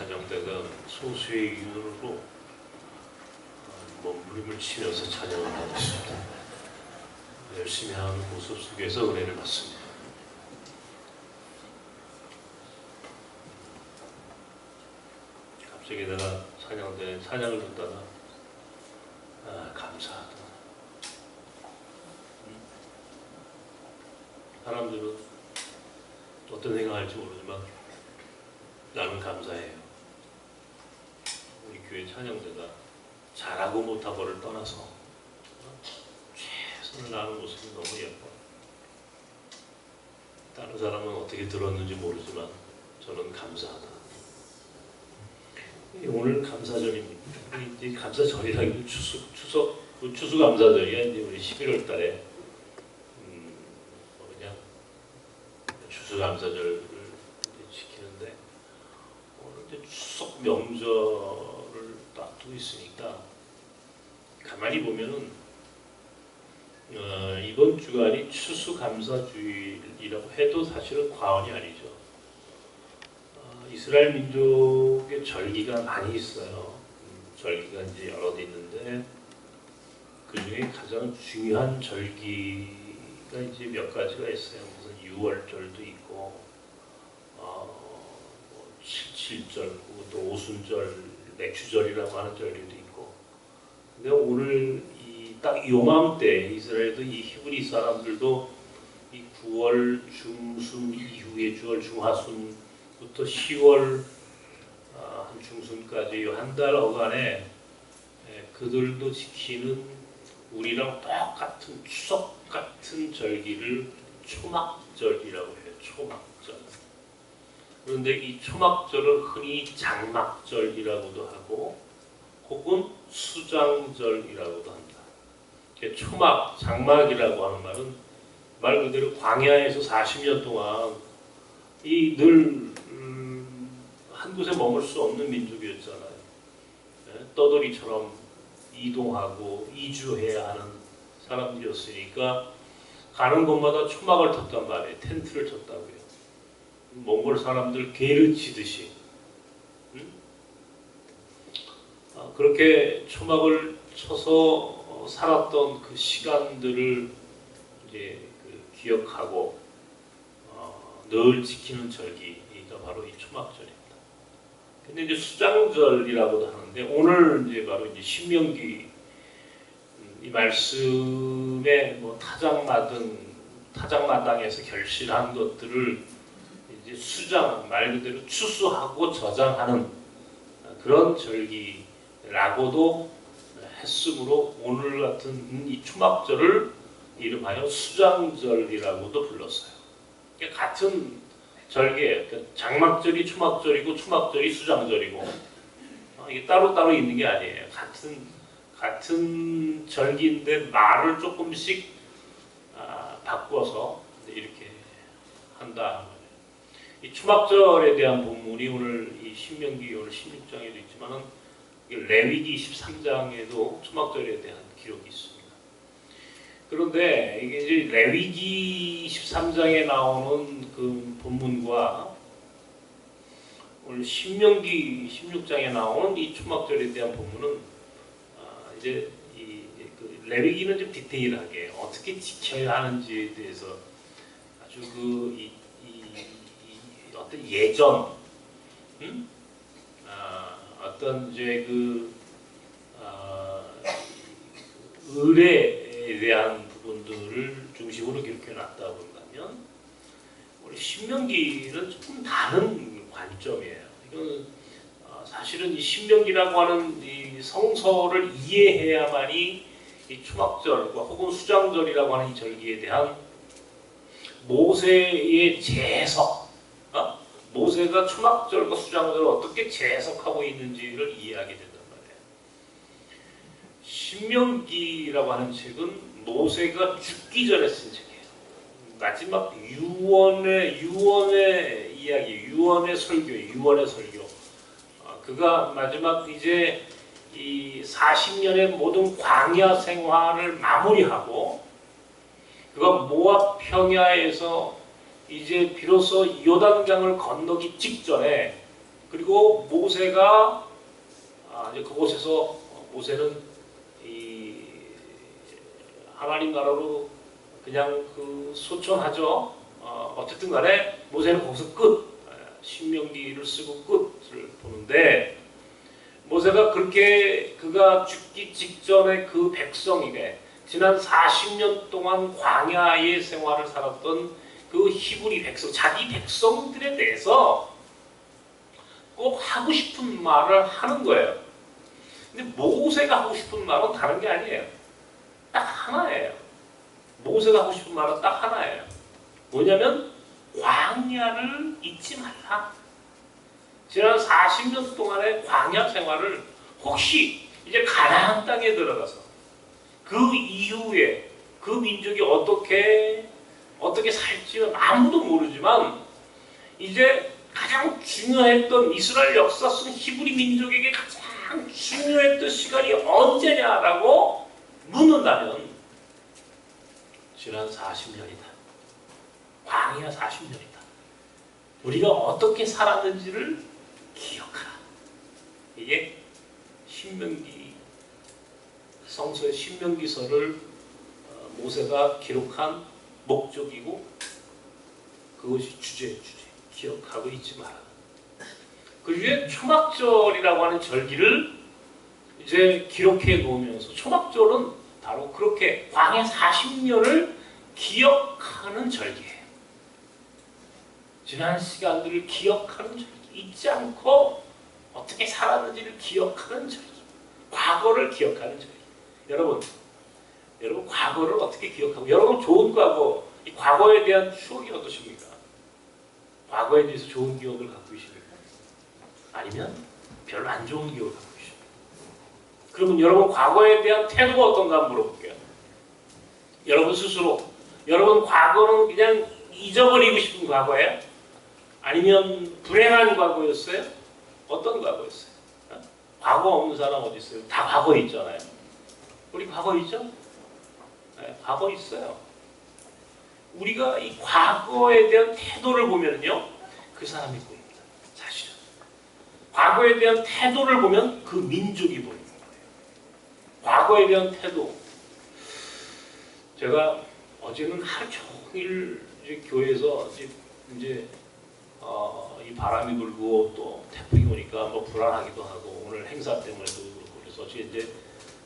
찬양대가 소수의 인원으로 몸부림을 치면서 찬양을 하고 있습니다. 열심히 하는 모습 속에서 은혜를 받습니다. 갑자기 내가 찬양대 찬양을 듣다가 감사하다. 사람들은 어떤 생각할지 모르지만 나는 감사해요. 우리 교회 찬양대가 잘하고 못하고를 떠나서 최선을 다하는 모습이 너무 예뻐. 다른 사람은 어떻게 들었는지 모르지만 저는 감사하다. 오늘 감사절입니다. 이제 감사절이라기도 추수감사절이야. 이제 우리 11월 달에 그냥 추수감사절을 지키는데 오늘 이제 추석 명절을 딱 두고 있으니까 가만히 보면은 이번 주간이 추수감사주일이라고 해도 사실은 과언이 아니죠. 이스라엘 민족의 절기가 많이 있어요. 절기가 이제 여러 개 있는데 그 중에 가장 중요한 절기가 이제 몇 가지가 있어요. 무슨 유월절도 있고, 77절, 또 오순절, 맥주절이라고 하는 절기도 있고. 근데 오늘 딱 요맘때 이스라엘도 이 히브리 사람들도 이 9월 중순 이후에 주월 중하순부터 10월 한 중순까지 한 달 어간에 그들도 지키는 우리랑 똑같은 추석 같은 절기를 초막절이라고 해요. 초막절. 그런데 이 초막절을 흔히 장막절이라고도 하고 혹은 수장절이라고도 합니다. 초막, 장막이라고 하는 말은 말 그대로 광야에서 40년 동안 늘 한 곳에 머물 수 없는 민족이었잖아요. 떠돌이처럼 이동하고 이주해야 하는 사람들이었으니까 가는 곳마다 초막을 쳤단 말이에요. 텐트를 쳤다고요. 몽골 사람들 개를 치듯이. 그렇게 초막을 쳐서 살았던 그 시간들을 이제 기억하고 늘 지키는 절기가 바로 이 초막절입니다. 근데 이제 수장절이라고도 하는데 오늘 이제 바로 이제 신명기 이 말씀에 타작마당에서 결실한 것들을 이제 수장 말 그대로 추수하고 저장하는 그런 절기라고도 했으므로 오늘 같은 이 초막절을 이름하여 수장절이라고도 불렀어요. 그러니까 같은 절기예요. 그러니까 장막절이 초막절이고 초막절이 수장절이고 이게 따로따로 있는 게 아니에요. 같은 절기인데 말을 조금씩 바꿔서 이렇게 한다. 이 초막절에 대한 본문이 오늘 이 신명기 오늘 16장에도 있지만은 레위기 23장에도 초막절에 대한 기록이 있습니다. 그런데 이게 이제 레위기 13장에 나오는 그 본문과 오늘 신명기 16장에 나오는 이 초막절에 대한 본문은 이제 그 레위기는 좀 디테일하게 어떻게 지켜야 하는지에 대해서 아주 어떤 예전, 어떤 이제 의례에 대한 부분들을 중심으로 기록해 놨다고 한다면 우리 신명기는 조금 다른 관점이에요. 이건 사실은 이 신명기라고 하는 이 성서를 이해해야만이 이 초막절과 혹은 수장절이라고 하는 이 절기에 대한 모세의 재해석, 모세가 초막절과 수장절을 어떻게 재해석하고 있는지를 이해하게 된단 말이에요. 신명기라고 하는 책은 모세가 죽기 전에 쓴 책이에요. 마지막 유언의 이야기, 유언의 설교. 그가 마지막 이제 이 40년의 모든 광야 생활을 마무리하고 그가 모압 평야에서 이제 비로소 요단강을 건너기 직전에 그리고 모세가 이제 그곳에서 모세는 이 하나님 나라로 그냥 그 소천하죠. 어쨌든 간에 모세는 거기서 끝. 신명기를 쓰고 끝을 보는데 모세가 그렇게 그가 죽기 직전에 그 백성에게 지난 40년 동안 광야의 생활을 살았던 그 히브리 백성, 자기 백성들에 대해서 꼭 하고 싶은 말을 하는 거예요. 근데 모세가 하고 싶은 말은 다른 게 아니에요. 딱 하나예요. 모세가 하고 싶은 말은 딱 하나예요. 뭐냐면 광야를 잊지 말라. 지난 40년 동안의 광야 생활을 혹시 이제 가나안 땅에 들어가서 그 이후에 그 민족이 어떻게 살지는 아무도 모르지만 이제 가장 중요했던 이스라엘 역사 속 히브리 민족에게 가장 중요했던 시간이 언제냐라고 묻는다면 지난 40년이다. 광야 40년이다. 우리가 어떻게 살았는지를 기억하라. 이게 신명기 성서의 신명기서를 모세가 기록한 목적이고 그것이 주제 기억하고 잊지 마라. 그 위에 초막절이라고 하는 절기를 이제 기록해 놓으면서 초막절은 바로 그렇게 광야 40년을 기억하는 절기예요. 지난 시간들을 기억하는 절기, 잊지 않고 어떻게 살았는지를 기억하는 절기, 과거를 기억하는 절기. 여러분 과거를 어떻게 기억하고, 여러분 좋은 과거, 이 과거에 대한 추억이 어떠십니까? 과거에 대해서 좋은 기억을 갖고 계십니까? 아니면 별로 안 좋은 기억을 갖고 계십니까? 그러면 여러분 과거에 대한 태도가 어떤가 한번 물어볼게요. 여러분 스스로, 여러분 과거는 그냥 잊어버리고 싶은 과거예요? 아니면 불행한 과거였어요? 어떤 과거였어요? 과거 없는 사람 어디 있어요? 다 과거 있잖아요. 우리 과거 있죠? 네, 과거 있어요. 우리가 이 과거에 대한 태도를 보면요, 그 사람이 보입니다. 사실은 과거에 대한 태도를 보면 그 민족이 보이는 거예요. 과거에 대한 태도. 제가 어제는 하루 종일 이제 교회에서 이제 이 바람이 불고 또 태풍이 오니까 뭐 불안하기도 하고 오늘 행사 때문에도 그렇고 그래서 어제 이제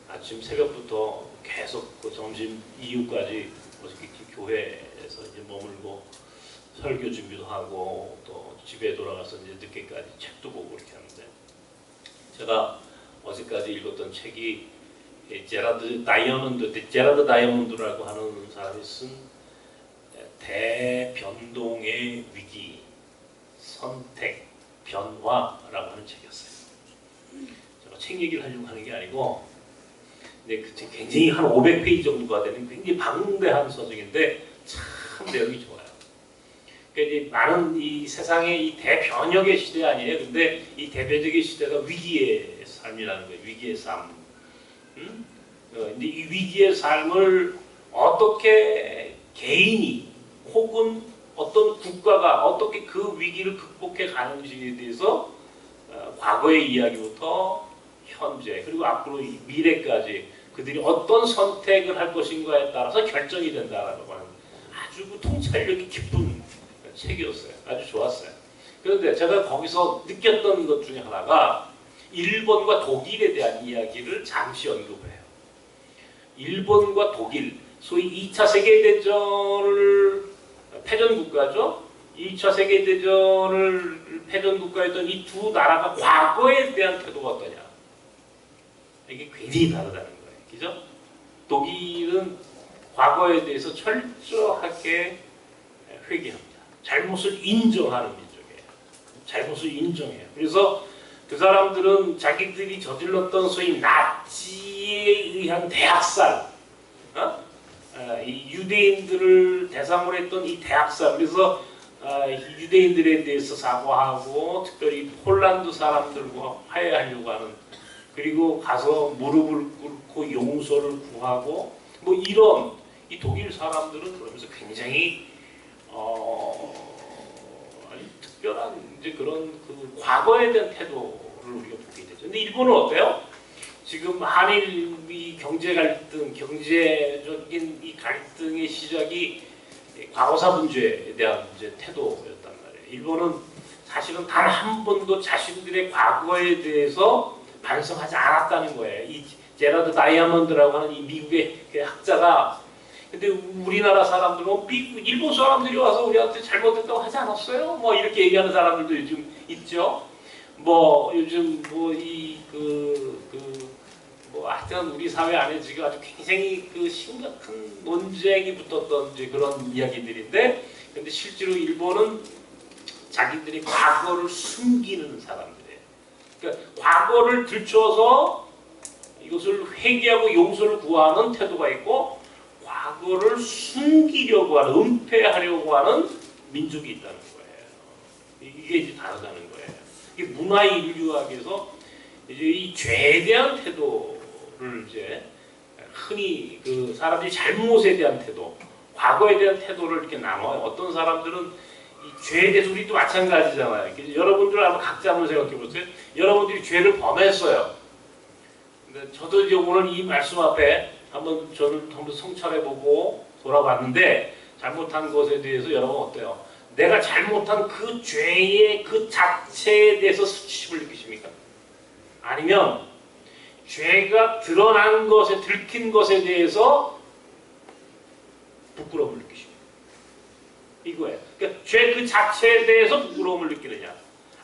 아침 새벽부터 계속 그 점심 이후까지 어저께 교회에서 이제 머물고 설교 준비도 하고 또 집에 돌아가서 이제 늦게까지 책도 보고 이렇게 하는데, 제가 어제까지 읽었던 책이 제라드 다이아몬드라고 하는 사람이 쓴 대변동의 위기, 선택, 변화라고 하는 책이었어요. 제가 책 얘기를 하려고 하는 게 아니고, 근데 그 책 굉장히 한 500페이지 정도가 되는 굉장히 방대한 서적인데 참 내용이 좋아요. 그러니까 이제 많은 이 세상의 이 대변혁의 시대 아니에요. 근데 이 대변혁의 시대가 위기의 삶이라는 거예요. 위기의 삶. 근데 이 위기의 삶을 어떻게 개인이 혹은 어떤 국가가 어떻게 그 위기를 극복해 가는지에 대해서 과거의 이야기부터 현재 그리고 앞으로 이 미래까지 그들이 어떤 선택을 할 것인가에 따라서 결정이 된다라고 하는 아주 통찰력이 깊은 책이었어요. 아주 좋았어요. 그런데 제가 거기서 느꼈던 것 중에 하나가 일본과 독일에 대한 이야기를 잠시 언급해요. 일본과 독일, 소위 2차 세계대전을 패전국가죠. 2차 세계대전을 패전국가였던 이 두 나라가 과거에 대한 태도가 어떠냐. 이게 굉장히 다르다는 거예요. 그죠? 독일은 과거에 대해서 철저하게 회개합니다. 잘못을 인정하는 민족이에요. 잘못을 인정해요. 그래서 그 사람들은 자기들이 저질렀던 소위 나치에 의한 대학살, 이 유대인들을 대상으로 했던 이 대학살, 그래서 유대인들에 대해서 사과하고 특별히 폴란드 사람들과 화해하려고 하는, 그리고 가서 무릎을 꿇고 용서를 구하고 뭐 이런 이 독일 사람들은 그러면서 굉장히 특별한 이제 그런 그 과거에 대한 태도를 우리가 보게 되죠. 근데 일본은 어때요? 지금 한일이 경제 갈등, 경제적인 이 갈등의 시작이 과거사 문제에 대한 이제 태도였단 말이에요. 일본은 사실은 단 한 번도 자신들의 과거에 대해서 반성하지 않았다는 거예요. 이 제라드 다이아몬드라고 하는 이 미국의 그 학자가, 근데 우리나라 사람들은 일본 사람들이 와서 우리한테 잘못했다고 하지 않았어요? 뭐 이렇게 얘기하는 사람들도 요즘 있죠. 뭐 요즘 뭐 뭐 하여튼 우리 사회 안에 지금 아주 굉장히 그 심각한 논쟁이 붙었던 이제 그런 이야기들인데, 근데 실제로 일본은 자기들이 과거를 숨기는 사람들이에요. 그러니까 과거를 들춰서 이것을 회개하고 용서를 구하는 태도가 있고, 과거를 숨기려고 하는, 은폐하려고 하는 민족이 있다는 거예요. 이게 이제 다르다는 거예요. 이게 문화 인류학에서 이제 이 죄에 대한 태도를 이제 흔히 그 사람들이 잘못에 대한 태도, 과거에 대한 태도를 이렇게 나눠요. 어떤 사람들은 이 죄에 대해서, 우리도 마찬가지잖아요. 여러분들 한번 각자 한번 생각해 보세요. 여러분들이 죄를 범했어요. 근데 저도 이제 오늘 이 말씀 앞에 저는 한번 성찰해보고 돌아봤는데, 잘못한 것에 대해서 여러분 어때요? 내가 잘못한 그 죄의 그 자체에 대해서 수치심을 느끼십니까? 아니면 죄가 드러난 것에, 들킨 것에 대해서 부끄러움을 느끼십니까? 이거예요. 그러니까 죄 그 자체에 대해서 부끄러움을 느끼느냐,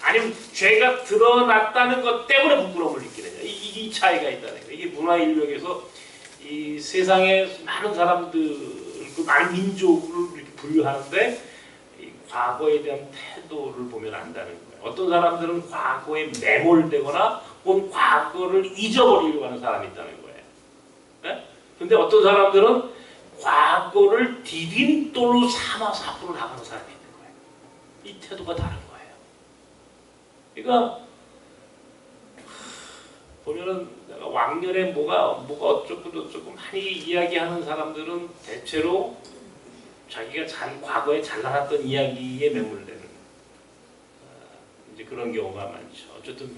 아니면 죄가 드러났다는 것 때문에 부끄러움을 느끼느냐, 이 차이가 있다는 거예요. 이게 문화인류학에서 이 세상에 많은 사람들, 그 많은 민족을 이렇게 분류하는데, 이 과거에 대한 태도를 보면 안다는 거예요. 어떤 사람들은 과거에 매몰되거나 혹은 과거를 잊어버리려고 하는 사람이 있다는 거예요. 네? 근데 어떤 사람들은 과거를 디딤돌로 삼아서 앞으로 나가는 사람이 있는 거예요. 이 태도가 다른 거예요. 그러니까 보면은 내가 왕년에 뭐가 어쩌고 저쩌고 많이 이야기하는 사람들은 대체로 자기가 과거에 잘 나갔던 이야기에 매몰되는 이제 그런 경우가 많죠. 어쨌든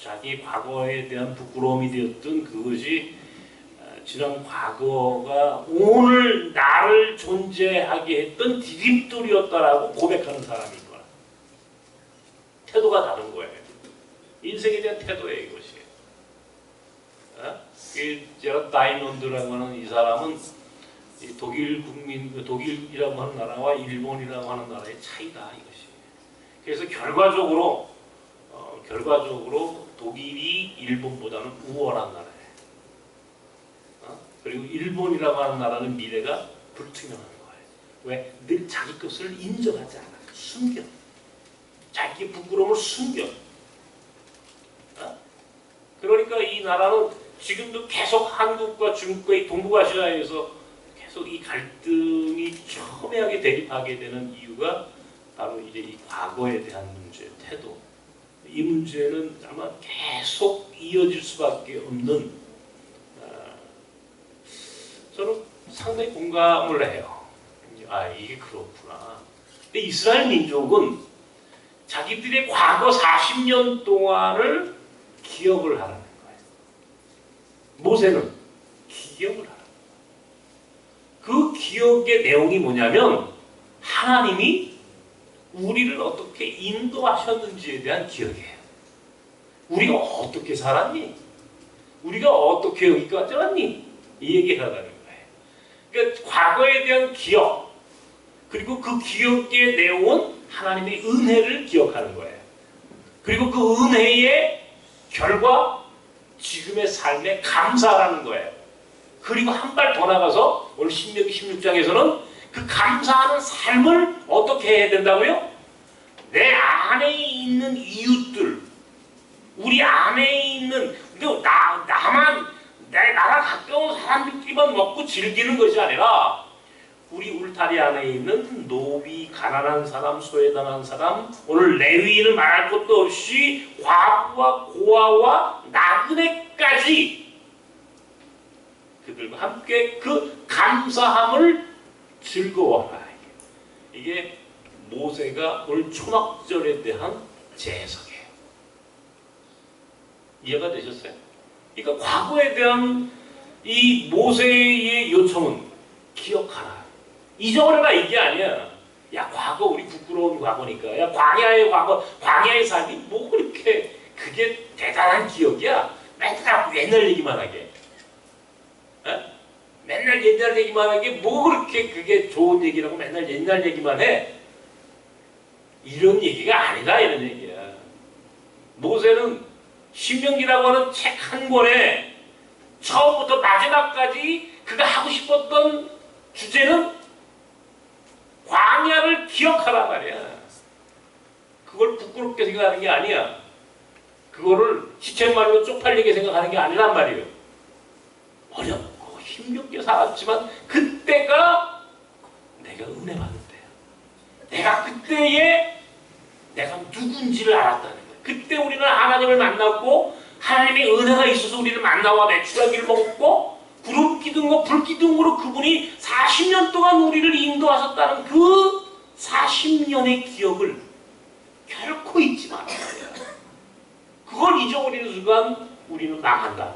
자기 과거에 대한 부끄러움이 되었던 그것이 지난 과거가 오늘 나를 존재하게 했던 디딤돌이었다라고 고백하는 사람이 있거나, 태도가 다른 거예요. 인생에 대한 태도예요, 이것이. 이 제라드 다이아몬드라고 하는 이 사람은 이 독일이라고 하는 나라와 일본이라고 하는 나라의 차이다, 이것이. 그래서 결과적으로 독일이 일본보다는 우월한 나라예요. 그리고 일본이라고 하는 나라는 미래가 불투명한 거예요. 왜? 늘 자기 것을 인정하지 않아. 숨겨. 자기의 부끄러움을 숨겨. 그러니까 이 나라는 지금도 계속 한국과 중국과 동북아시아에서 계속 이 갈등이 첨예하게 대립하게 되는 이유가 바로 이제 이 과거에 대한 문제, 태도. 이 문제는 아마 계속 이어질 수밖에 없는, 저는 상당히 공감을 해요. 이게 그렇구나. 근데 이스라엘 민족은 자기들의 과거 40년 동안을 기억을 하라는 거예요. 모세는 기억을 하라는 거예요. 그 기억의 내용이 뭐냐면, 하나님이 우리를 어떻게 인도하셨는지에 대한 기억이에요. 우리가 어떻게 살았니? 우리가 어떻게 여기까지 왔니? 이 얘기를 하라는 거예요. 그러니까 과거에 대한 기억, 그리고 그 기억의 내용은 하나님의 은혜를 기억하는 거예요. 그리고 그 은혜의 결과, 지금의 삶에 감사하는 거예요. 그리고 한 발 더 나가서 오늘 신명기 16장에서는 그 감사하는 삶을 어떻게 해야 된다고요? 내 안에 있는 이웃들, 우리 안에 있는, 나랑 가까운 사람들끼리만 먹고 즐기는 것이 아니라, 우리 울타리 안에 있는 노비, 가난한 사람, 소외당한 사람, 오늘 레위인을 말할 것도 없이 과부와 고아와 나그네까지 그들과 함께 그 감사함을 즐거워하라. 이게 모세가 오늘 초막절에 대한 재해석이에요. 이해가 되셨어요? 그러니까 과거에 대한 이 모세의 요청은 기억하라. 잊어버려라 이게 아니야. 야, 과거 우리 부끄러운 과거니까. 야, 광야의 과거, 광야의 삶이 뭐 그렇게 그게 대단한 기억이야. 맨날 옛날 얘기만 하게. 에? 맨날 옛날 얘기만 하게 뭐 그렇게 그게 좋은 얘기라고 맨날 옛날 얘기만 해. 이런 얘기가 아니다 이런 얘기야. 모세는 신명기라고 하는 책 한 권에 처음부터 마지막까지 그가 하고 싶었던 주제는 광야를 기억하란 말이야. 그걸 부끄럽게 생각하는 게 아니야. 그거를 시쳇말로 쪽팔리게 생각하는 게 아니란 말이에요. 어렵고 힘겹게 살았지만 그때가 내가 은혜 받을 때야. 내가 그때에 내가 누군지를 알았다는 거야. 그때 우리는 하나님을 만났고 하나님의 은혜가 있어서 우리를 만나와 매출하기를 먹었고 구름 기둥과 불 기둥으로 그분이 40년 동안 우리를 인도하셨다는 그 40년의 기억을 결코 잊지 말아야 돼요. 그걸 잊어버리는 순간 우리는 망한다.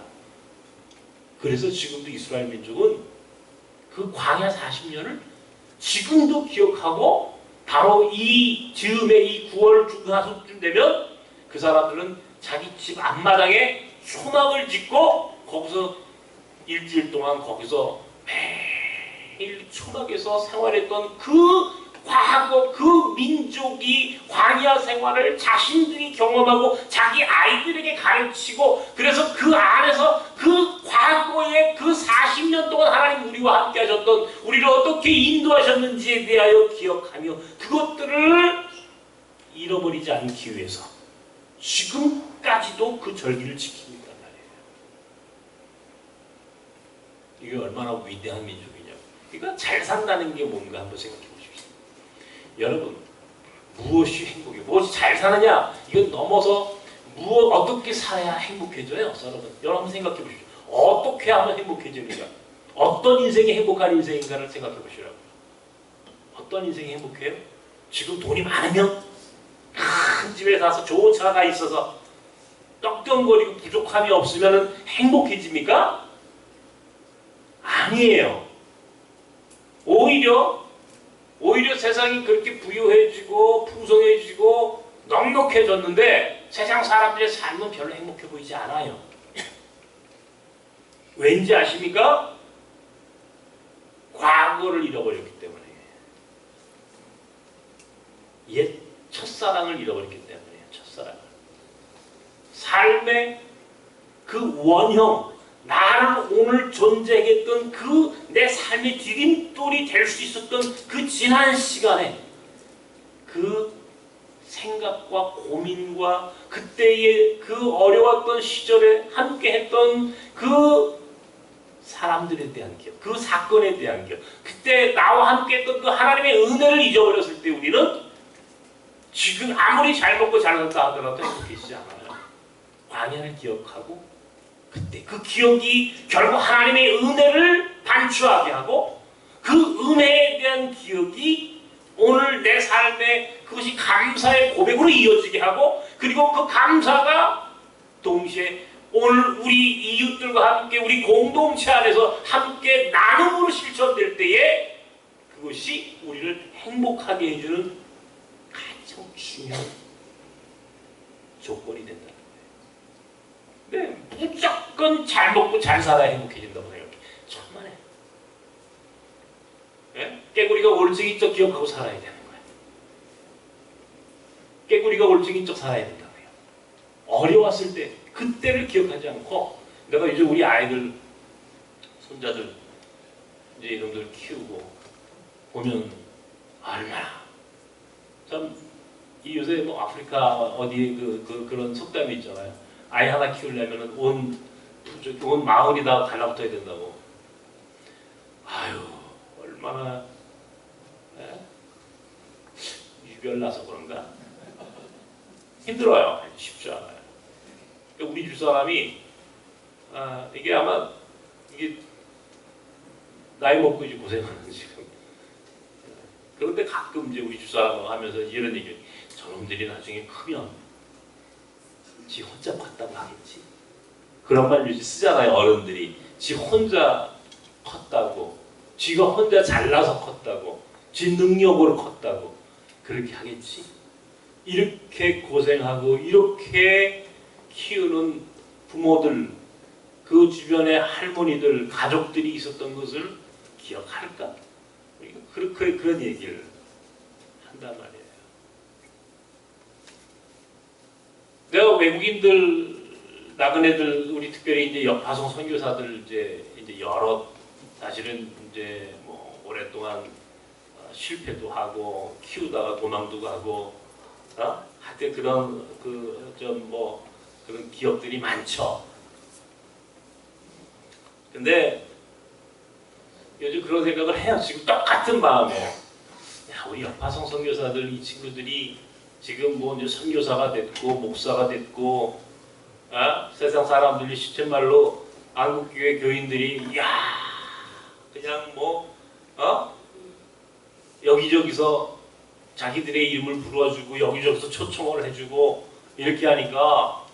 그래서 지금도 이스라엘 민족은 그 광야 40년을 지금도 기억하고 바로 이 즈음에 이 9월 중하순쯤 되면 그 사람들은 자기 집 앞마당에 초막을 짓고 거기서 일주일 동안 거기서 매일 초막에서 생활했던 그 과거 그 민족이 광야 생활을 자신들이 경험하고 자기 아이들에게 가르치고 그래서 그 안에서 그 과거의 그 40년 동안 하나님 우리와 함께 하셨던 우리를 어떻게 인도하셨는지에 대하여 기억하며 그것들을 잃어버리지 않기 위해서 지금까지도 그 절기를 지킵니다 말이에요. 이게 얼마나 위대한 민족이냐고. 그러니까 잘 산다는 게 뭔가 한번 생각해 보십시오. 여러분 무엇이 행복이에요? 무엇이 잘 사느냐? 이건 넘어서 어떻게 살아야 행복해져요? 여러분 생각해 보십시오. 어떻게 하면 행복해지는가? 어떤 인생이 행복한 인생인가를 생각해 보시라고. 어떤 인생이 행복해요? 지금 돈이 많으면 큰 집에 가서 좋은 차가 있어서 떡덩거리고 부족함이 없으면 행복해집니까? 아니에요. 오히려 세상이 그렇게 부유해지고 풍성해지고 넉넉해졌는데 세상 사람들의 삶은 별로 행복해 보이지 않아요. 왠지 아십니까? 과거를 잃어버렸기 때문에. 옛 첫사랑을 잃어버렸기 때문이에요. 첫사랑을. 삶의 그 원형, 나를 오늘 존재하게 했던 그 내 삶의 디딤돌이 될 수 있었던 그 지난 시간에 그 생각과 고민과 그때의 그 어려웠던 시절에 함께 했던 그 사람들에 대한 기억, 그 사건에 대한 기억, 그때 나와 함께 했던 그 하나님의 은혜를 잊어버렸을 때 우리는 지금 아무리 잘 먹고 잘 산다 하더라도 행복해지지 않아요. 광야를 기억하고 그때 그 기억이 결국 하나님의 은혜를 반추하게 하고 그 은혜에 대한 기억이 오늘 내 삶에 그것이 감사의 고백으로 이어지게 하고 그리고 그 감사가 동시에 오늘 우리 이웃들과 함께 우리 공동체 안에서 함께 나눔으로 실천될 때에 그것이 우리를 행복하게 해주는 가장 중요한 조건이 된다. 네, 무조건 잘 먹고 잘 살아야 행복해진다고 생각해. 천만에. 네? 깨구리가 올챙이적 기억하고 살아야 되는 거야. 깨구리가 올챙이적 살아야 된다고요. 어려웠을 때 그때를 기억하지 않고 내가 이제 우리 아이들 손자들 이제 이놈들 키우고 보면 얼마나 참 이 요새 뭐 아프리카 어디 그런 속담이 있잖아요. 아이 하나 키우려면 온 마을이 다 달라붙어야 된다고. 아유 얼마나 유별나서 그런가? 힘들어요. 쉽지 않아요. 우리 집사람이 이게 아마 이게 나이 먹고 이제 고생하는 지금 그런데 가끔 이제 우리 주사하고 하면서 이런 얘기, 저놈들이 나중에 크면 지 혼자 컸다고 하겠지. 그런 말 요즘 쓰잖아요, 어른들이. 지 혼자 컸다고, 지가 혼자 잘나서 컸다고, 지 능력으로 컸다고 그렇게 하겠지. 이렇게 고생하고 이렇게 키우는 부모들, 그 주변에 할머니들, 가족들이 있었던 것을 기억할까? 그런 얘기를 한단 말이에요. 내가 외국인들, 나그네들, 우리 특별히 이제 화성 선교사들 이제 여러, 사실은 이제 뭐 오랫동안 실패도 하고 키우다가 도망도 가고, 하여튼 그런 좀 뭐 그런 기억들이 많죠. 근데 요즘 그런 생각을 해요. 지금 똑같은 마음에, 야, 우리 화성 선교사들, 이 친구들이 지금 뭐 이제 선교사가 됐고 목사가 됐고, 세상 사람들이 시쳇말로 한국교회 교인들이 야, 그냥 뭐 여기저기서 자기들의 이름을 불러주고 여기저기서 초청을 해주고 이렇게 하니까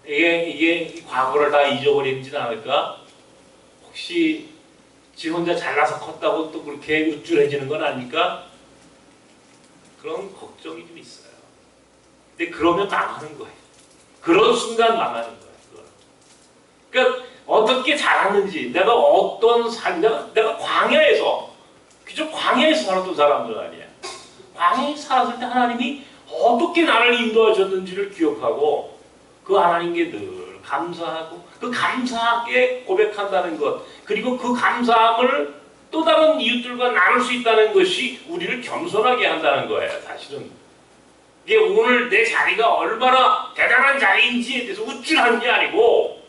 이게 과거를 다 잊어버리진 않을까? 혹시 지 혼자 잘나서 컸다고 또 그렇게 우쭐해지는 건 아닐까? 그런 걱정이 좀 있어요. 근데 그러면 망하는 거예요. 그런 순간 망하는 거예요. 그러니까 어떻게 자랐는지, 내가 어떤 내가 광야에서, 그저 광야에서 살았던 사람들 아니야. 광야에서 살았을 때 하나님이 어떻게 나를 인도하셨는지를 기억하고 그 하나님께 늘 감사하고 그 감사하게 고백한다는 것, 그리고 그 감사함을 또 다른 이웃들과 나눌 수 있다는 것이 우리를 겸손하게 한다는 거예요. 사실은 이게 오늘 내 자리가 얼마나 대단한 자리인지에 대해서 우쭐하는 게 아니고,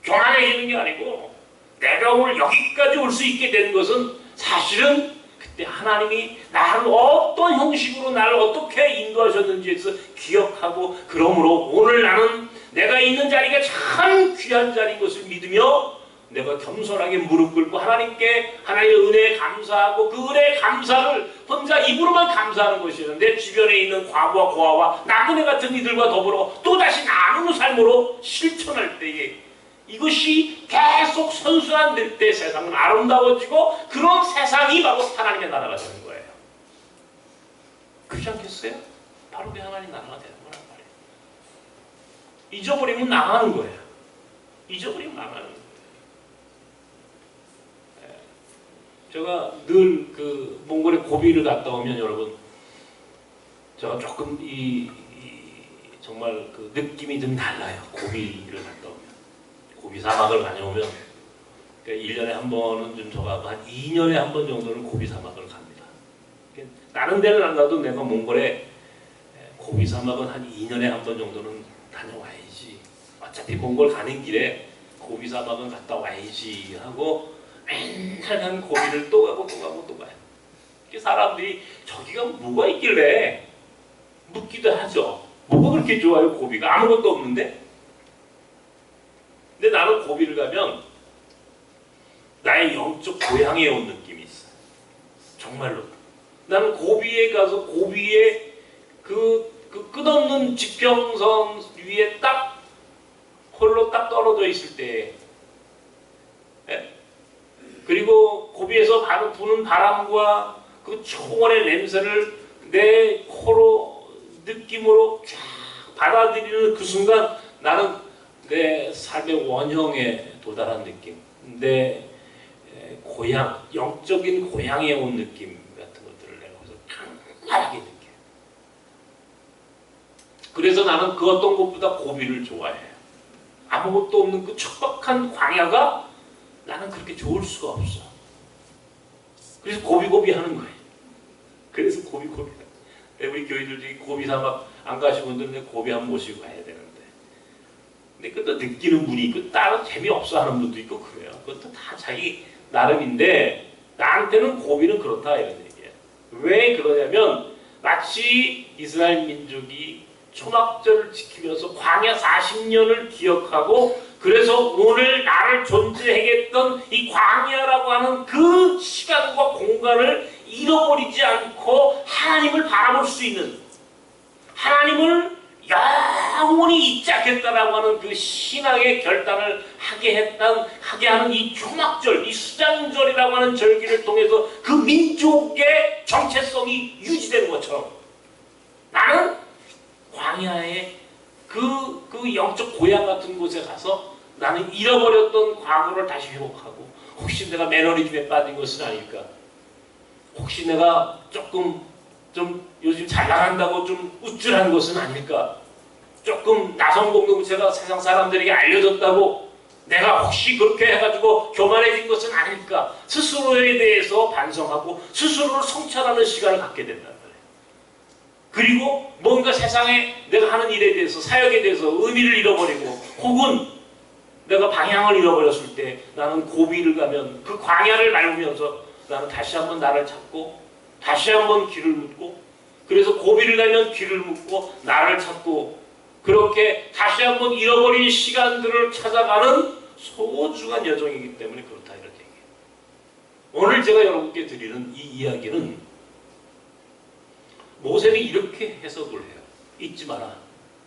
교만해지는 게 아니고, 내가 오늘 여기까지 올 수 있게 된 것은 사실은 그때 하나님이 나를 어떤 형식으로 나를 어떻게 인도하셨는지에 대해서 기억하고, 그러므로 오늘 나는 내가 있는 자리가 참 귀한 자리인 것을 믿으며 내가 겸손하게 무릎 꿇고 하나님께 하나님의 은혜에 감사하고, 그 은혜의 감사를 혼자 입으로만 감사하는 것이 아니라 내 주변에 있는 과부와 고아와 나그네 같은 이들과 더불어 또다시 나누는 삶으로 실천할 때에 이것이 계속 선순환될 때 세상은 아름다워지고, 그런 세상이 바로 하나님의 나라가 되는 거예요. 그렇지 않겠어요? 바로 그 하나님 나라가 되는 거란 말이에요. 잊어버리면 나가는 거예요. 잊어버리면 나가는 거예요. 제가 늘 그 몽골에 고비를 갔다 오면, 여러분, 제가 조금 정말 그 느낌이 좀 달라요. 고비를 갔다 오면, 고비 사막을 다녀오면, 그러니까 1년에 한 번은 좀 저가 한 2년에 한 번 정도는 고비 사막을 갑니다. 다른 데는 안 가도 내가 몽골에 고비 사막은 한 2년에 한 번 정도는 다녀와야지. 어차피 몽골 가는 길에 고비 사막은 갔다 와야지 하고 맨날 한 고비를 또 가고 또 가고 또 가요. 사람들이 저기가 뭐가 있길래 묻기도 하죠. 뭐가 그렇게 좋아요, 고비가? 아무것도 없는데? 근데 나는 고비를 가면 나의 영적 고향에 온 느낌이 있어요. 정말로. 나는 고비에 가서 고비에 그 끝없는 지평선 위에 딱 홀로 딱 떨어져 있을 때, 그리고 고비에서 부는 바람과 그 초원의 냄새를 내 코로 느낌으로 쫙 받아들이는 그 순간 나는 내 삶의 원형에 도달한 느낌, 내 고향, 영적인 고향에 온 느낌 같은 것들을 내가 거기서 강렬하게 느껴요. 그래서 나는 그 어떤 것보다 고비를 좋아해요. 아무것도 없는 그 척박한 광야가 나는 그렇게 좋을 수가 없어. 그래서 고비고비 하는 거예요. 그래서 고비고비. 우리 교회들 중에 고비 사막 안 가신 분들은 고비 한번 모시고 가야 되는데. 근데 그것도 느끼는 분이 있고, 따로 재미없어 하는 분도 있고 그래요. 그것도 다 자기 나름인데, 나한테는 고비는 그렇다 이런 얘기예요. 왜 그러냐면, 마치 이스라엘 민족이 초막절을 지키면서 광야 40년을 기억하고, 그래서 오늘 나를 존재하게 했던 이 광야라고 하는 그 시간과 공간을 잃어버리지 않고 하나님을 바라볼 수 있는, 하나님을 영원히 잊지 않겠다라고 하는 그 신앙의 결단을 하게 하는 이 초막절, 이 수장절이라고 하는 절기를 통해서 그 민족의 정체성이 유지되는 것처럼 나는 광야의 그 영적 고향 같은 곳에 가서 나는 잃어버렸던 과거를 다시 회복하고, 혹시 내가 매너리즘에 빠진 것은 아닐까? 혹시 내가 조금 좀 요즘 잘 나간다고 좀 우쭐한 것은 아닐까? 조금 나성 공동체가 세상 사람들에게 알려졌다고 내가 혹시 그렇게 해가지고 교만해진 것은 아닐까? 스스로에 대해서 반성하고 스스로를 성찰하는 시간을 갖게 된단 말이에요. 그리고 뭔가 세상에 내가 하는 일에 대해서, 사역에 대해서 의미를 잃어버리고, 혹은 내가 방향을 잃어버렸을 때 나는 고비를 가면 그 광야를 밟으면서 나는 다시 한번 나를 찾고, 다시 한번 길을 묻고, 그래서 고비를 가면 길을 묻고 나를 찾고, 그렇게 다시 한번 잃어버린 시간들을 찾아가는 소중한 여정이기 때문에 그렇다, 이렇게 얘기해요. 오늘 제가 여러분께 드리는 이 이야기는 모세는 이렇게 해석을 해요. 잊지 마라,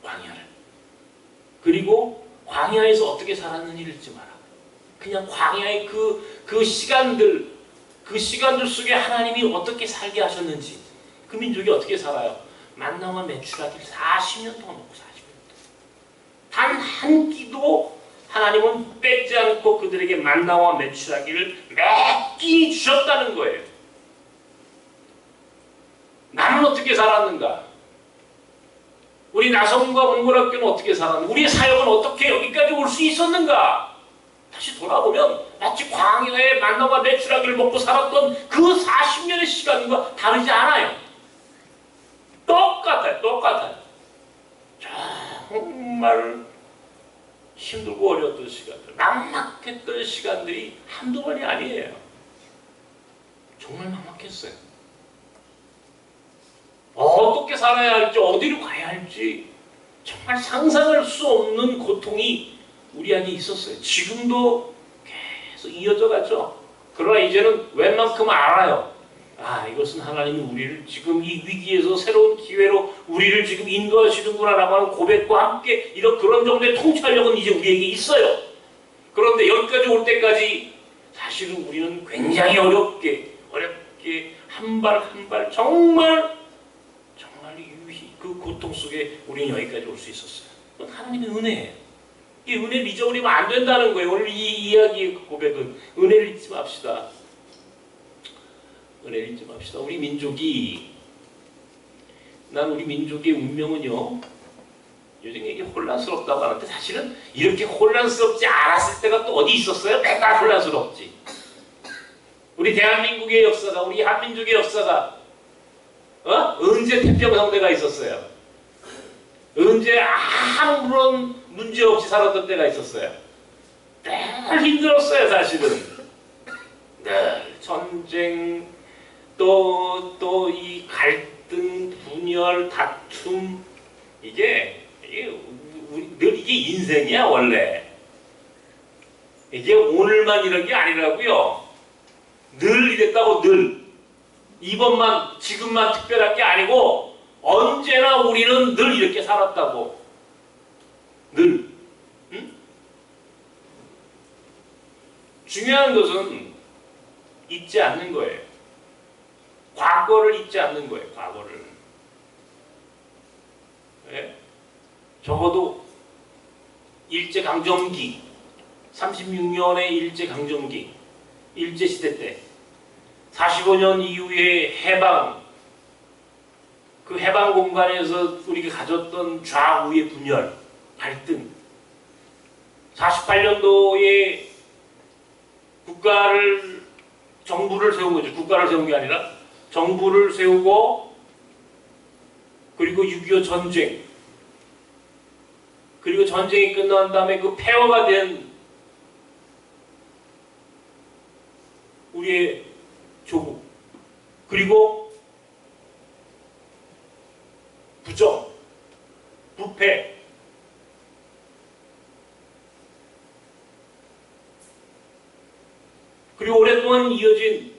광야를. 그리고 광야에서 어떻게 살았는지 잊지 마라. 그냥 광야의 그 시간들 속에 하나님이 어떻게 살게 하셨는지, 그 민족이 어떻게 살아요. 만나와 메추라기를 40년 동안 먹고 40년 단 한 끼도 하나님은 뺏지 않고 그들에게 만나와 메추라기를 몇 끼 주셨다는 거예요. 나는 어떻게 살았는가? 우리 나성과 문고학교는 어떻게 살았는가? 우리의 사역은 어떻게 여기까지 올 수 있었는가? 다시 돌아보면 마치 광야에 만나와 메추라기를 먹고 살았던 그 40년의 시간과 다르지 않아요. 똑같아요. 정말 힘들고 어려웠던 시간들, 막막했던 시간들이 한두 번이 아니에요. 정말 막막했어요. 어떻게 살아야 할지, 어디로 가야 할지 정말 상상할 수 없는 고통이 우리 안에 있었어요. 지금도 계속 이어져 가죠. 그러나 이제는 웬만큼 알아요. 이것은 하나님이 우리를 지금 이 위기에서 새로운 기회로 우리를 지금 인도하시는구나라고 하는 고백과 함께 그런 정도의 통찰력은 이제 우리에게 있어요. 그런데 여기까지 올 때까지 사실은 우리는 굉장히 어렵게 한 발 한 발 정말 그 고통 속에 우리는 여기까지 올 수 있었어요. 그건 하나님의 은혜예요. 이 은혜를 잊어버리면 안 된다는 거예요. 오늘 이 이야기의 고백은 은혜를 잊지 맙시다. 은혜를 잊지 맙시다. 우리 민족의 운명은요, 요즘 이게 혼란스럽다고 하는데 사실은 이렇게 혼란스럽지 않았을 때가 또 어디 있었어요? 맨날 혼란스럽지. 우리 대한민국의 역사가, 우리 한민족의 역사가 언제 태평성대가 있었어요? 언제 아무런 문제 없이 살았던 때가 있었어요? 늘 힘들었어요, 사실은. 늘 전쟁, 또 이 갈등, 분열, 다툼, 이게 늘 이게 인생이야, 원래. 이게 오늘만 이런 게 아니라고요. 늘 이랬다고, 늘. 이번만, 지금만 특별한 게 아니고 언제나 우리는 늘 이렇게 살았다고. 늘. 응? 중요한 것은 잊지 않는 거예요. 과거를 잊지 않는 거예요. 과거를. 네? 적어도 일제강점기, 36년의 일제강점기, 일제시대 때 45년 이후에 해방, 그 해방 공간에서 우리가 가졌던 좌우의 분열, 갈등, 48년도에 정부를 세운 거죠. 국가를 세운 게 아니라 정부를 세우고, 그리고 6.25 전쟁, 그리고 전쟁이 끝난 다음에 그 폐허가 된 우리의 조국, 그리고 부정, 부패, 그리고 오랫동안 이어진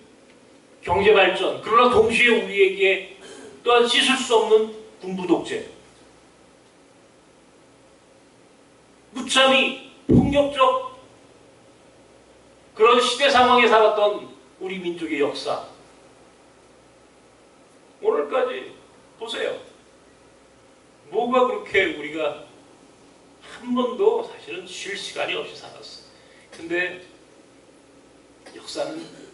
경제 발전, 그러나 동시에 우리에게 또한 씻을 수 없는 군부 독재, 무참히 폭력적 그런 시대 상황에 살았던 우리 민족의 역사, 오늘까지 보세요. 뭐가 그렇게 우리가 한 번도 사실은 쉴 시간이 없이 살았어. 근데 역사는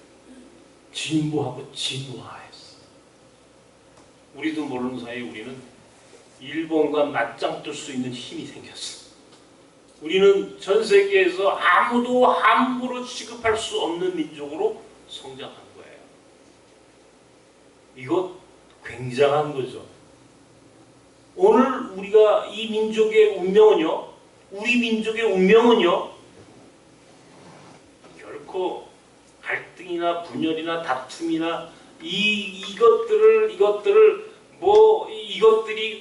진보하고 진화했어. 우리도 모르는 사이에 우리는 일본과 맞짱 뜰 수 있는 힘이 생겼어. 우리는 전 세계에서 아무도 함부로 취급할 수 없는 민족으로 성장한 거예요. 이거 굉장한 거죠. 오늘 우리가 이 민족의 운명은요, 우리 민족의 운명은요, 결코 갈등이나 분열이나 다툼이나 이것들이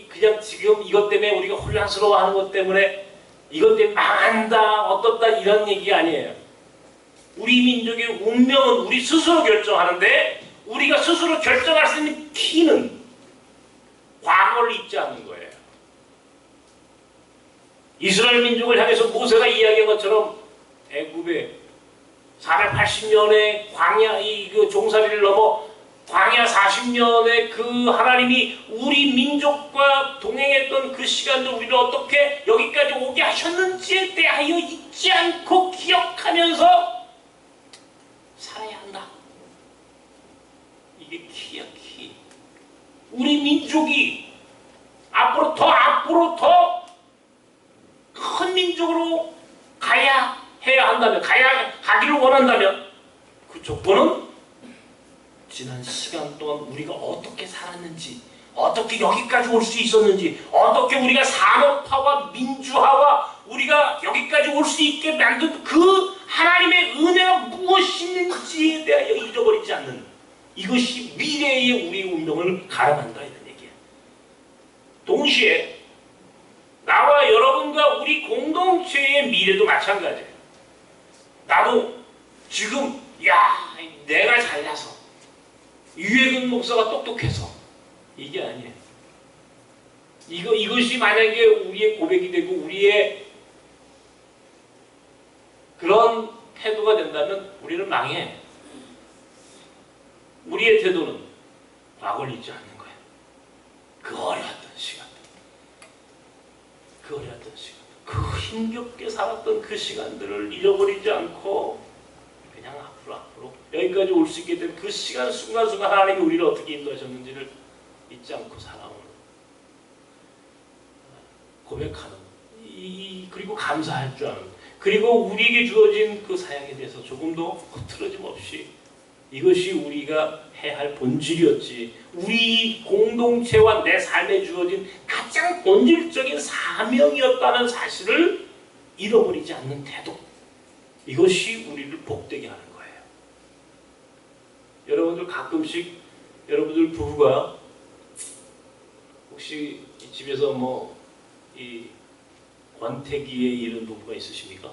그냥 지금 이것 때문에 우리가 혼란스러워하는 것 때문에 이것 때문에 망한다, 어떻다 이런 얘기 아니에요. 우리 민족의 운명은 우리 스스로 결정하는데 우리가 스스로 결정할 수 있는 키는 과거를 잊지 않는 거예요. 이스라엘 민족을 향해서 모세가 이야기한 것처럼 애굽의 480년의 광야 그 종살이를 넘어 광야 40년의 그 하나님이 우리 민족과 동행했던 그 시간들 우리를 어떻게 여기까지 오게 하셨는지에 대하여 잊지 않고 기억하면서 살아야 한다. 이게 키야, 키. 우리 민족이 앞으로 더 큰 민족으로 해야 한다면, 가기를 원한다면 그 조건은 지난 시간 동안 우리가 어떻게 살았는지, 어떻게 여기까지 올 수 있었는지, 어떻게 우리가 산업화와 민주화와 우리가 여기까지 올 수 있게 만든 그 하나님의 은혜가 무엇인지에 대하여 잊어버리지 않는, 이것이 미래의 우리의 운명을 가름한다 이런 얘기예요. 동시에 나와 여러분과 우리 공동체의 미래도 마찬가지예요. 나도 지금 내가 잘나서 유해근 목사가 똑똑해서 이게 아니에요. 이것이 만약에 우리의 고백이 되고 우리의 그런 태도가 된다면 우리는 망해. 우리의 태도는 과거를 잊지 않는 거예요. 그 어려웠던 시간, 그 힘겹게 살았던 그 시간들을 잃어버리지 않고 그냥 앞으로 여기까지 올 수 있게 된 그 시간 순간순간 하나님이 우리를 어떻게 인도하셨는지를 잊지 않고 살아오는, 고백하는, 그리고 감사할 줄 아는, 그리고 우리에게 주어진 그 사역에 대해서 조금도 흐트러짐 없이 이것이 우리가 해야 할 본질이었지, 우리 공동체와 내 삶에 주어진 가장 본질적인 사명이었다는 사실을 잃어버리지 않는 태도, 이것이 우리를 복되게 하는 거예요. 여러분들 가끔씩 여러분들 부부가 혹시 집에서 이 권태기에 이른 부부가 있으십니까?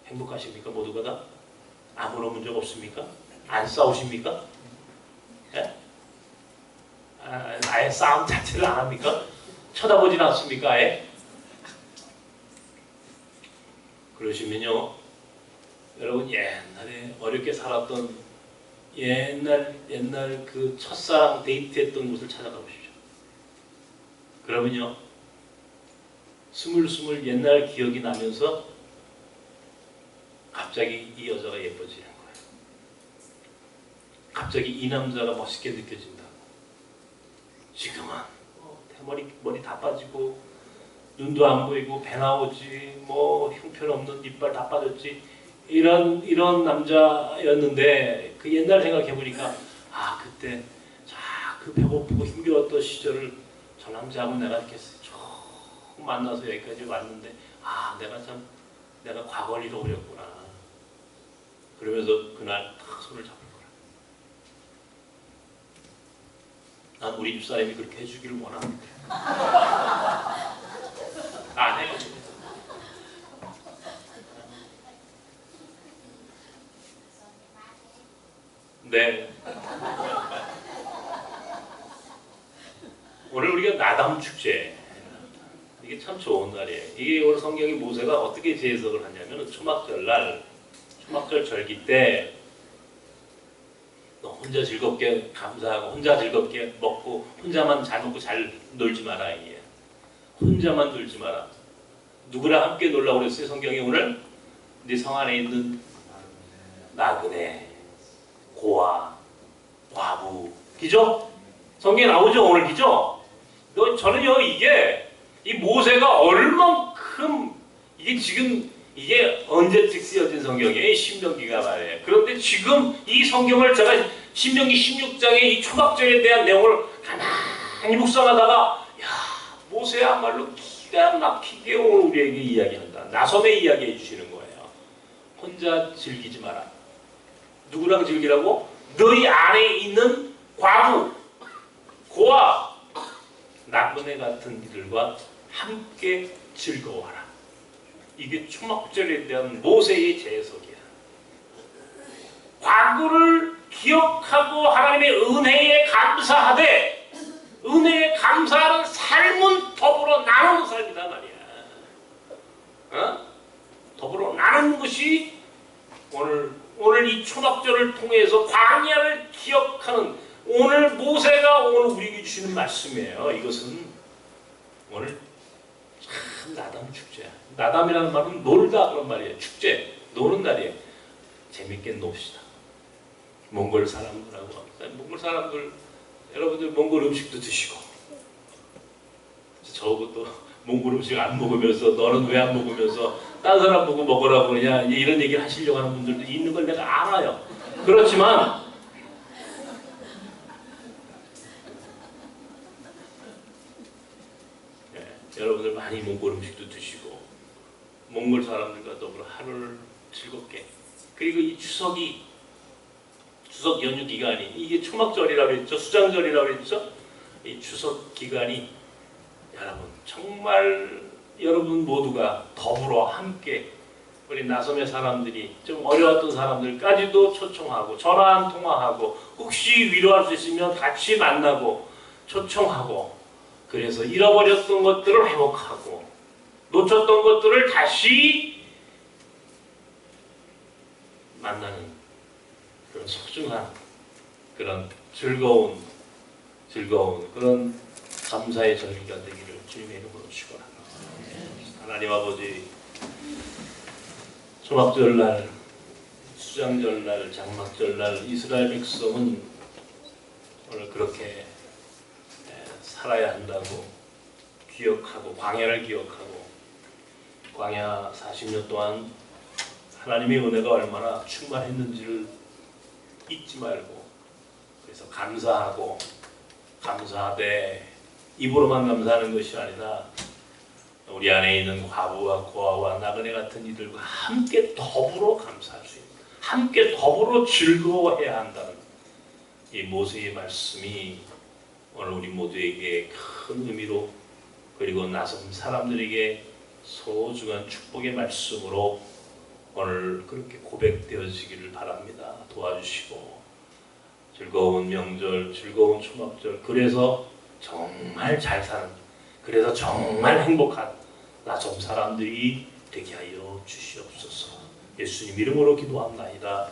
행복하십니까? 모두가 다? 아무런 문제가 없습니까? 안 싸우십니까? 예? 아예 싸움 자체를 안 합니까? 쳐다보진 않습니까? 아예? 그러시면요, 여러분 옛날에 어렵게 살았던 옛날 그 첫사랑 데이트했던 곳을 찾아가 보십시오. 그러면요, 스물스물 옛날 기억이 나면서 갑자기 이 여자가 예뻐지는 거예요. 갑자기 이 남자가 멋있게 느껴진다고. 지금은 머리 다 빠지고 눈도 안 보이고 배 나오지, 형편없는 이빨 다 빠졌지, 이런 남자였는데 그 옛날 생각해 보니까 그때 그 배고프고 힘들었던 시절을 저 남자하고 내가 이렇게 쭉 만나서 여기까지 왔는데 내가 과거를 잃어버렸구나. 그러면서 그날 딱 손을 잡을 거야. 난 우리 집사람이 그렇게 해주기를 원합니다. 안 해요. 오늘 우리가 나담 축제. 이게 참 좋은 날이에요. 이게 오늘 성경이 모세가 어떻게 재해석을 하냐면 초막절날, 초막절 절기 때 너 혼자 즐겁게 감사하고 혼자 즐겁게 먹고 혼자만 잘 먹고 잘 놀지 마라 이게. 혼자만 놀지 마라. 누구랑 함께 놀라고 그랬어요? 성경이 오늘 네 성 안에 있는 나그네, 고아, 과부, 기죠? 성경에 나오죠 오늘 기죠? 저는요 이게 이 모세가 얼만큼 이게 지금 이게 언제 쓰여진 성경이에요? 이 신명기가 말이에요. 그런데 지금 이 성경을 제가 신명기 16장의 이 초막절에 대한 내용을 가만히 묵상하다가 야 모세야말로 기가 막히게 오늘 우리에게 이야기한다. 나섬에 이야기해 주시는 거예요. 혼자 즐기지 마라. 누구랑 즐기라고? 너희 안에 있는 과부, 고아, 나그네 같은 이들과 함께 즐거워하라. 이게 초막절에 대한 모세의 재해석이야. 과거를 기억하고 하나님의 은혜에 감사하되 은혜에 감사하는 삶은 더불어 나누는 삶이다 말이야. 어? 더불어 나누는 것이 오늘 이 초막절을 통해서 광야를 기억하는 오늘 모세가 오늘 우리에게 주시는 말씀이에요. 이것은 오늘 참 나담 축제야. 나담이라는 말은 놀다 그런 말이에요. 축제, 노는 날이에요. 재밌게 놉시다. 몽골 사람들하고 몽골 사람들 여러분들 몽골 음식도 드시고 저것도 몽골 음식 안 먹으면서 너는 왜 안 먹으면서 딴 사람 보고 먹으라고 그러냐 이런 얘기를 하시려고 하는 분들도 있는 걸 내가 알아요. 그렇지만 여러분들 많이 몽골 음식도 드시고 몽골 사람들과 더불어 하루를 즐겁게 그리고 이 추석 연휴 기간이 이게 초막절이라고 했죠. 수장절이라고 했죠. 이 추석 기간이 여러분 정말 여러분 모두가 더불어 함께 우리 나섬의 사람들이 좀 어려웠던 사람들까지도 초청하고 전화 한 통화하고 혹시 위로할 수 있으면 같이 만나고 초청하고 그래서 잃어버렸던 것들을 회복하고 놓쳤던 것들을 다시 만나는 그런 소중한 그런 즐거운 그런 감사의 절기가 되기를 주님의 이름으로 축원합니다. 하나님 아버지 초막절날, 수장절날, 장막절날 이스라엘 백성은 오늘 그렇게 살아야 한다고 기억하고 광야를 기억하고 광야 40년 동안 하나님의 은혜가 얼마나 충만했는지를 잊지 말고 그래서 감사하고 감사하되 입으로만 감사하는 것이 아니라 우리 안에 있는 과부와 고아와 나그네 같은 이들과 함께 더불어 감사할 수 있는 함께 더불어 즐거워해야 한다는 이 모세의 말씀이 오늘 우리 모두에게 큰 의미로 그리고 나선 사람들에게 소중한 축복의 말씀으로 오늘 그렇게 고백되어지기를 바랍니다. 도와주시고 즐거운 명절, 즐거운 초막절 그래서 정말 잘 사는 그래서 정말 행복한 나섬 사람들이 되게 하여 주시옵소서. 예수님 이름으로 기도합나이다.